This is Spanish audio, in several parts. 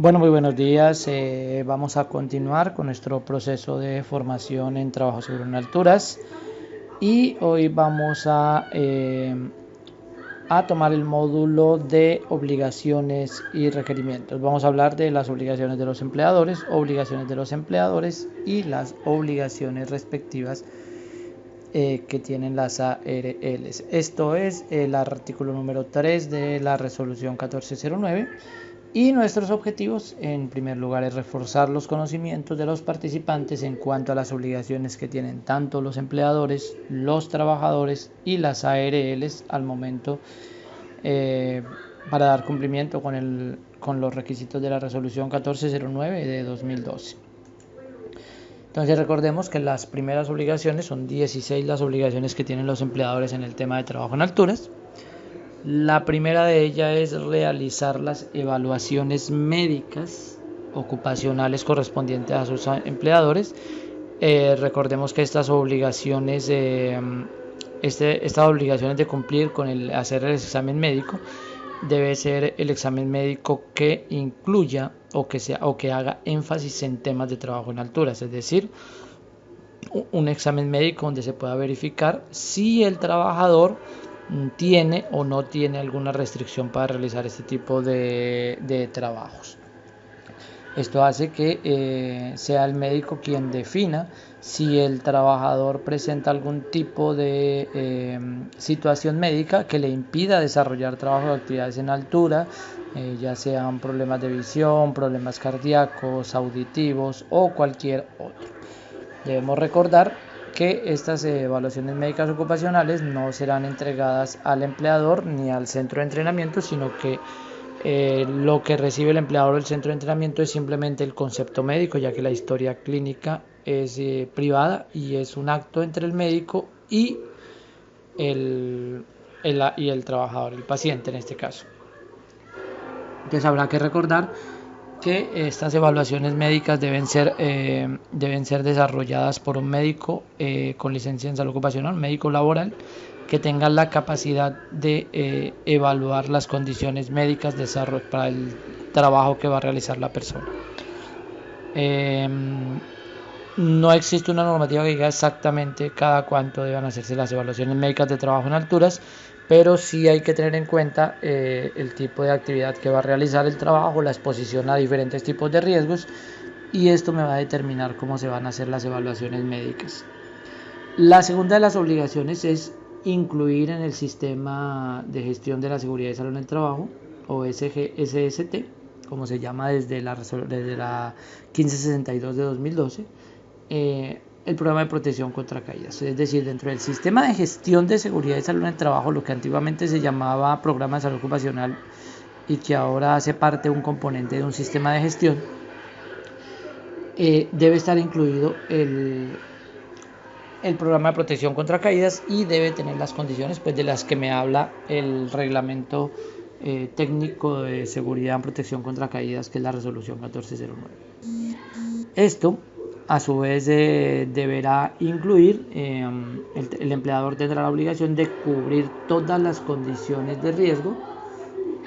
Bueno, muy buenos días. Vamos a continuar con nuestro proceso de formación en trabajo seguro en alturas y hoy vamos a tomar el módulo de obligaciones y requerimientos. Vamos a hablar de las obligaciones de los empleadores y las obligaciones respectivas que tienen las ARLs. Esto es el artículo número 3 de la resolución 1409. Y nuestros objetivos, en primer lugar, es reforzar los conocimientos de los participantes en cuanto a las obligaciones que tienen tanto los empleadores, los trabajadores y las ARLs al momento para dar cumplimiento con los requisitos de la resolución 1409 de 2012. Entonces recordemos que las primeras obligaciones son 16 las obligaciones que tienen los empleadores en el tema de trabajo en alturas. La primera de ellas es realizar las evaluaciones médicas ocupacionales correspondientes a sus empleadores. Recordemos que estas obligaciones de cumplir con hacer el examen médico debe ser el examen médico que incluya o que haga énfasis en temas de trabajo en alturas, es decir, un examen médico donde se pueda verificar si el trabajador tiene o no tiene alguna restricción para realizar este tipo de trabajos. Esto hace que sea el médico quien defina si el trabajador presenta algún tipo de situación médica que le impida desarrollar trabajo de actividades en altura, ya sean problemas de visión, problemas cardíacos, auditivos o cualquier otro. Debemos recordar que estas evaluaciones médicas ocupacionales no serán entregadas al empleador ni al centro de entrenamiento, sino que lo que recibe el empleador del centro de entrenamiento es simplemente el concepto médico, ya que la historia clínica es privada y es un acto entre el médico y el trabajador, el paciente en este caso. Entonces habrá que recordar que estas evaluaciones médicas deben ser desarrolladas por un médico con licencia en salud ocupacional, un médico laboral, que tenga la capacidad de evaluar las condiciones médicas para el trabajo que va a realizar la persona. No existe una normativa que diga exactamente cada cuánto deben hacerse las evaluaciones médicas de trabajo en alturas, pero sí hay que tener en cuenta el tipo de actividad que va a realizar el trabajo, la exposición a diferentes tipos de riesgos, y esto me va a determinar cómo se van a hacer las evaluaciones médicas. La segunda de las obligaciones es incluir en el sistema de gestión de la seguridad y salud en el trabajo, o SST, como se llama desde la 1562 de 2012, el programa de protección contra caídas. Es decir, dentro del sistema de gestión de seguridad y salud en el trabajo, lo que antiguamente se llamaba programa de salud ocupacional y que ahora hace parte de un componente de un sistema de gestión, debe estar incluido el programa de protección contra caídas y debe tener las condiciones de las que me habla el reglamento técnico de seguridad y protección contra caídas, que es la resolución 1409. Esto a su vez deberá incluir, el empleador tendrá la obligación de cubrir todas las condiciones de riesgo,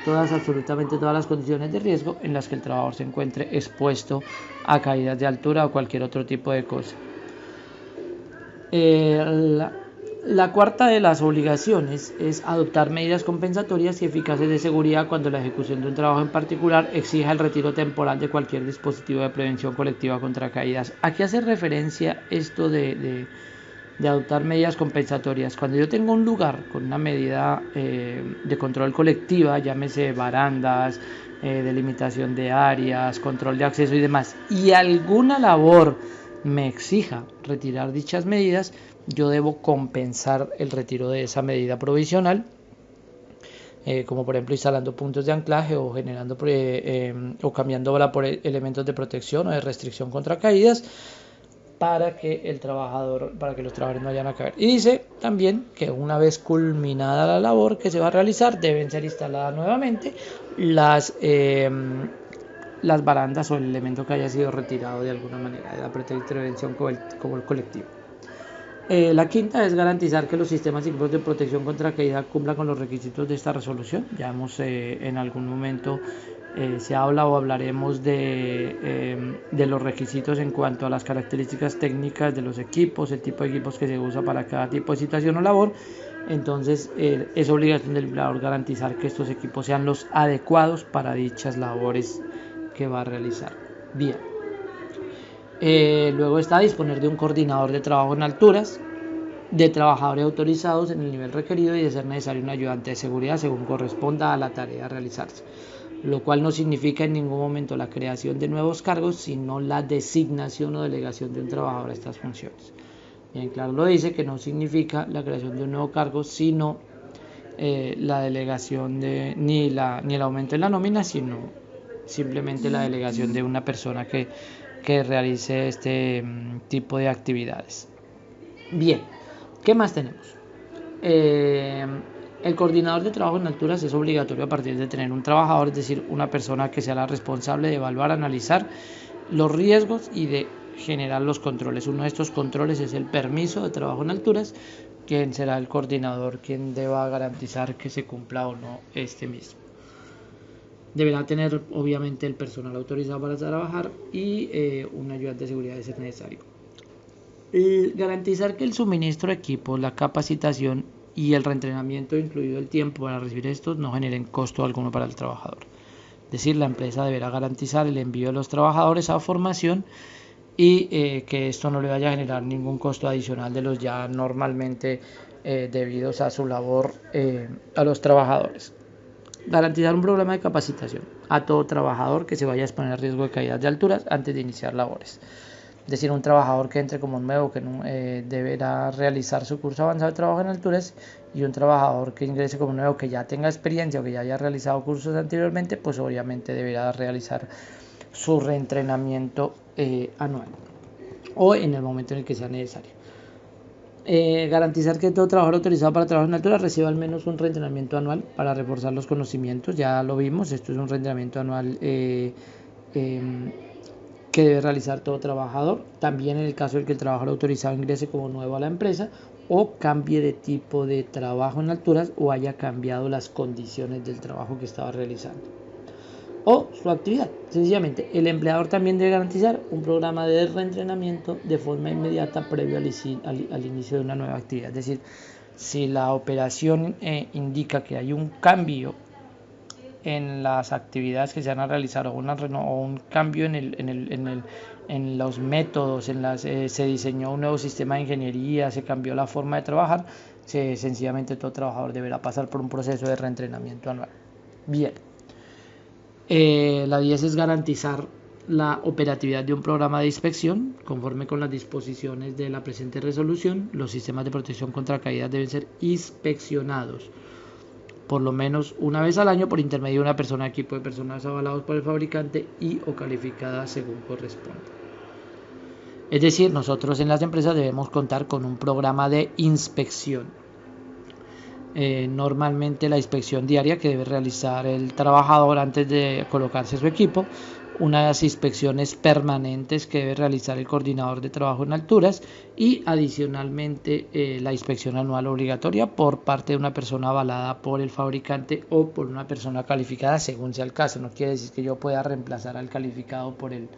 absolutamente todas las condiciones de riesgo en las que el trabajador se encuentre expuesto a caídas de altura o cualquier otro tipo de cosa. La cuarta de las obligaciones es adoptar medidas compensatorias y eficaces de seguridad cuando la ejecución de un trabajo en particular exija el retiro temporal de cualquier dispositivo de prevención colectiva contra caídas. ¿A qué hace referencia esto de adoptar medidas compensatorias? Cuando yo tengo un lugar con una medida de control colectiva, llámese barandas, delimitación de áreas, control de acceso y demás, y alguna labor me exija retirar dichas medidas, yo debo compensar el retiro de esa medida provisional, como por ejemplo instalando puntos de anclaje o generando o cambiándola por elementos de protección o de restricción contra caídas, para que los trabajadores no vayan a caer. Y dice también que una vez culminada la labor que se va a realizar, deben ser instaladas nuevamente las barandas o el elemento que haya sido retirado de alguna manera de la intervención como el colectivo. La quinta es garantizar que los sistemas y equipos de protección contra caída cumplan con los requisitos de esta resolución. Ya hemos en algún momento Se habla o hablaremos de los requisitos en cuanto a las características técnicas de los equipos, el tipo de equipos que se usa para cada tipo de situación o labor. Entonces es obligación del empleador garantizar que estos equipos sean los adecuados para dichas labores que va a realizar. Bien. Luego está disponer de un coordinador de trabajo en alturas, de trabajadores autorizados en el nivel requerido y de ser necesario un ayudante de seguridad según corresponda a la tarea a realizarse, lo cual no significa en ningún momento la creación de nuevos cargos, sino la designación o delegación de un trabajador a estas funciones. Bien claro lo dice, que no significa la creación de un nuevo cargo, sino la delegación ni el aumento en la nómina, sino simplemente la delegación de una persona que realice este tipo de actividades. Bien, ¿qué más tenemos? El coordinador de trabajo en alturas es obligatorio a partir de tener un trabajador, es decir, una persona que sea la responsable de evaluar, analizar los riesgos y de generar los controles. Uno de estos controles es el permiso de trabajo en alturas, quien será el coordinador quien deba garantizar que se cumpla o no este mismo. Deberá tener obviamente el personal autorizado para trabajar y un ayudante de seguridad de ser necesario. Garantizar que el suministro de equipos, la capacitación y el reentrenamiento, incluido el tiempo para recibir estos, no generen costo alguno para el trabajador. Es decir, la empresa deberá garantizar el envío de los trabajadores a formación y que esto no le vaya a generar ningún costo adicional de los ya normalmente debidos a su labor a los trabajadores. Garantizar un programa de capacitación a todo trabajador que se vaya a exponer a riesgo de caídas de alturas antes de iniciar labores. Es decir, un trabajador que entre como nuevo que deberá realizar su curso avanzado de trabajo en alturas, y un trabajador que ingrese como nuevo que ya tenga experiencia o que ya haya realizado cursos anteriormente, pues obviamente deberá realizar su reentrenamiento anual o en el momento en el que sea necesario. Garantizar que todo trabajador autorizado para trabajo en altura reciba al menos un reentrenamiento anual para reforzar los conocimientos. Ya lo vimos, esto es un reentrenamiento anual que debe realizar todo trabajador. También en el caso de que el trabajador autorizado ingrese como nuevo a la empresa o cambie de tipo de trabajo en alturas o haya cambiado las condiciones del trabajo que estaba realizando o su actividad. Sencillamente, el empleador también debe garantizar un programa de reentrenamiento de forma inmediata previo al inicio de una nueva actividad. Es decir, si la operación indica que hay un cambio en las actividades que se van a realizar o un cambio en los métodos, se diseñó un nuevo sistema de ingeniería, se cambió la forma de trabajar, sencillamente todo trabajador deberá pasar por un proceso de reentrenamiento anual. Bien. La 10 es garantizar la operatividad de un programa de inspección conforme con las disposiciones de la presente resolución. Los sistemas de protección contra caídas deben ser inspeccionados por lo menos una vez al año por intermedio de una persona, equipo de personas avalados por el fabricante y o calificadas según corresponda. Es decir, nosotros en las empresas debemos contar con un programa de inspección. Normalmente la inspección diaria que debe realizar el trabajador antes de colocarse su equipo, unas inspecciones permanentes que debe realizar el coordinador de trabajo en alturas y adicionalmente la inspección anual obligatoria por parte de una persona avalada por el fabricante o por una persona calificada según sea el caso. No quiere decir que yo pueda reemplazar al calificado por el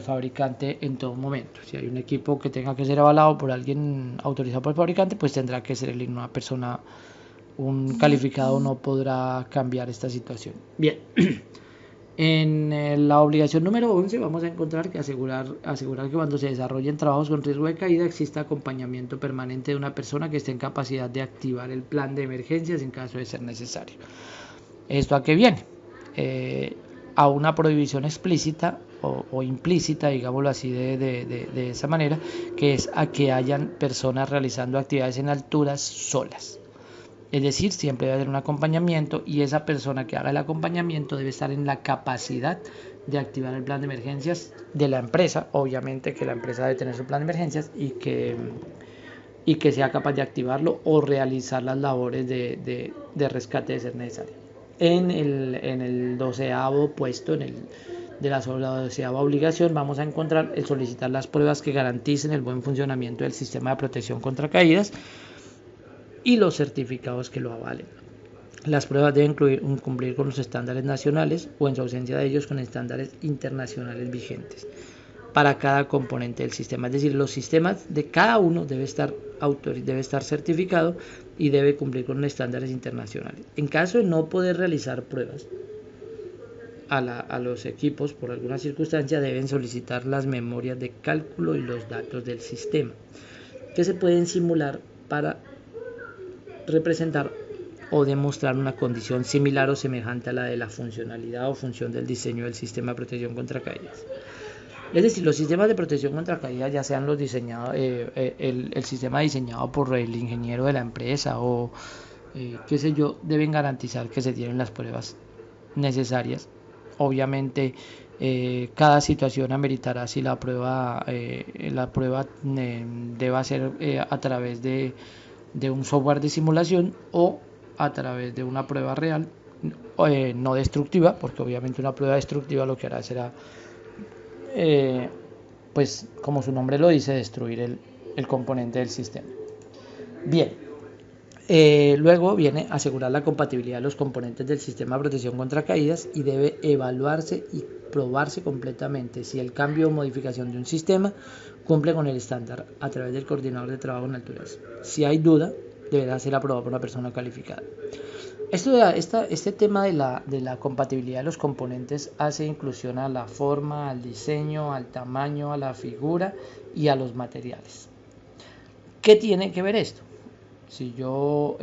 fabricante en todo momento. Si hay un equipo que tenga que ser avalado por alguien autorizado por el fabricante, pues tendrá que ser una persona, un calificado no podrá cambiar esta situación. Bien, en la obligación número 11 vamos a encontrar que asegurar que cuando se desarrollen trabajos con riesgo de caída exista acompañamiento permanente de una persona que esté en capacidad de activar el plan de emergencias en caso de ser necesario. ¿Esto a qué viene? A una prohibición explícita o implícita, digámoslo así de esa manera, que es a que hayan personas realizando actividades en alturas solas. Es decir, siempre debe haber un acompañamiento y esa persona que haga el acompañamiento debe estar en la capacidad de activar el plan de emergencias de la empresa. Obviamente que la empresa debe tener su plan de emergencias y que sea capaz de activarlo o realizar las labores de rescate de ser necesario. En el 12avo puesto, de la 12ava obligación, vamos a encontrar el solicitar las pruebas que garanticen el buen funcionamiento del sistema de protección contra caídas y los certificados que lo avalen. Las pruebas deben cumplir con los estándares nacionales o, en su ausencia de ellos, con estándares internacionales vigentes para cada componente del sistema. Es decir, los sistemas de cada uno debe estar certificado y debe cumplir con estándares internacionales. En caso de no poder realizar pruebas a los equipos por alguna circunstancia, deben solicitar las memorias de cálculo y los datos del sistema, que se pueden simular para representar o demostrar una condición similar o semejante a la de la funcionalidad o función del diseño del sistema de protección contra caídas. Es decir, los sistemas de protección contra caídas, ya sean los diseñados, el sistema diseñado por el ingeniero de la empresa o qué sé yo, deben garantizar que se tienen las pruebas necesarias. Obviamente, cada situación ameritará si la prueba deba ser a través de un software de simulación o a través de una prueba real, no destructiva, porque obviamente una prueba destructiva lo que hará será, pues como su nombre lo dice, destruir el componente del sistema. Bien, luego viene asegurar la compatibilidad de los componentes del sistema de protección contra caídas y debe evaluarse y probarse completamente si el cambio o modificación de un sistema cumple con el estándar a través del coordinador de trabajo en alturas. Si hay duda, deberá ser aprobado por una persona calificada. Este tema de la compatibilidad de los componentes hace inclusión a la forma, al diseño, al tamaño, a la figura y a los materiales. ¿Qué tiene que ver esto? Si yo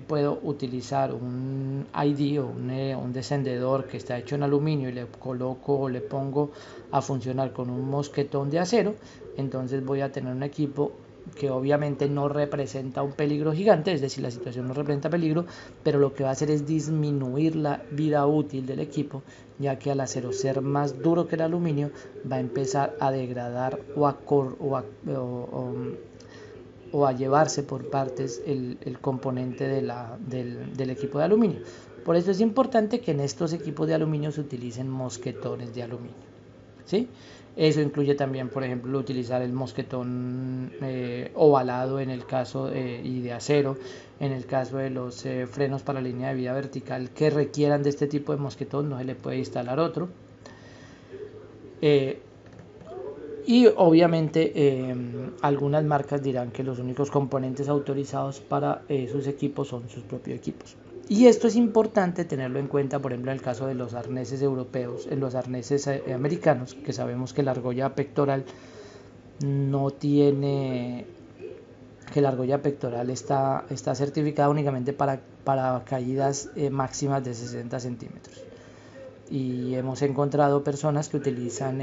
puedo utilizar un ID o un descendedor que está hecho en aluminio y le coloco o le pongo a funcionar con un mosquetón de acero, entonces voy a tener un equipo que obviamente no representa un peligro gigante, es decir, la situación no representa peligro, pero lo que va a hacer es disminuir la vida útil del equipo, ya que al acero ser más duro que el aluminio va a empezar a degradar o a llevarse por partes el componente del equipo de aluminio. Por eso es importante que en estos equipos de aluminio se utilicen mosquetones de aluminio, ¿sí? Eso incluye también, por ejemplo, utilizar el mosquetón ovalado en el caso y de acero, en el caso de los frenos para línea de vida vertical que requieran de este tipo de mosquetón, no se le puede instalar otro. Y obviamente algunas marcas dirán que los únicos componentes autorizados para sus equipos son sus propios equipos. Y esto es importante tenerlo en cuenta, por ejemplo, en el caso de los arneses europeos, en los arneses americanos, que sabemos que la argolla pectoral no tiene, que la argolla pectoral está certificada únicamente para caídas máximas de 60 centímetros. Y hemos encontrado personas que utilizan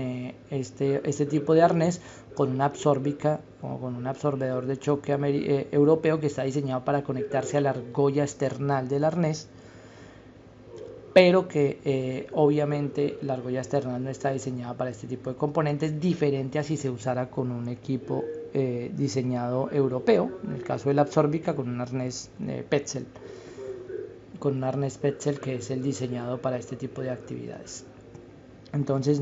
este tipo de arnés con una absórbica o con un absorbedor de choque europeo que está diseñado para conectarse a la argolla external del arnés, pero que obviamente la argolla external no está diseñada para este tipo de componentes, diferente a si se usara con un equipo diseñado europeo, en el caso de la absórbica con un arnés Petzl, que es el diseñado para este tipo de actividades. Entonces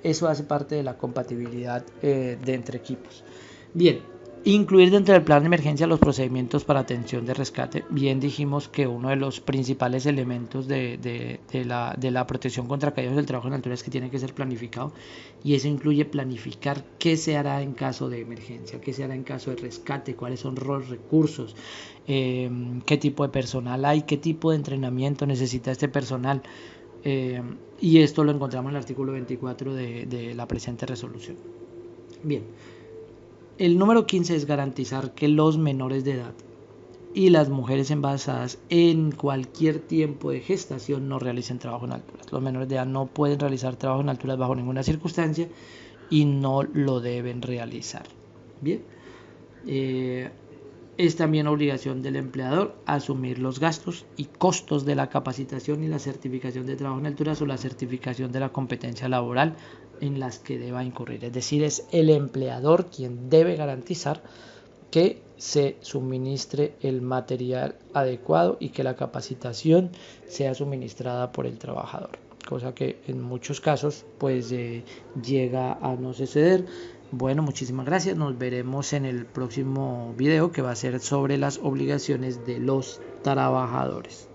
eso hace parte de la compatibilidad de entre equipos. Bien, incluir dentro del plan de emergencia los procedimientos para atención de rescate. Bien dijimos que uno de los principales elementos de la protección contra caídas del trabajo en altura es que tiene que ser planificado, y eso incluye planificar qué se hará en caso de emergencia, qué se hará en caso de rescate, cuáles son los recursos, qué tipo de personal hay, qué tipo de entrenamiento necesita este personal. Y esto lo encontramos en el artículo 24 de la presente resolución. Bien, el número 15 es garantizar que los menores de edad y las mujeres embarazadas en cualquier tiempo de gestación no realicen trabajo en alturas. Los menores de edad no pueden realizar trabajo en alturas bajo ninguna circunstancia y no lo deben realizar. Bien, es también obligación del empleador asumir los gastos y costos de la capacitación y la certificación de trabajo en alturas o la certificación de la competencia laboral en las que deba incurrir. Es decir, es el empleador quien debe garantizar que se suministre el material adecuado y que la capacitación sea suministrada por el trabajador, cosa que en muchos casos pues llega a no suceder. Bueno, muchísimas gracias, nos veremos en el próximo video, que va a ser sobre las obligaciones de los trabajadores.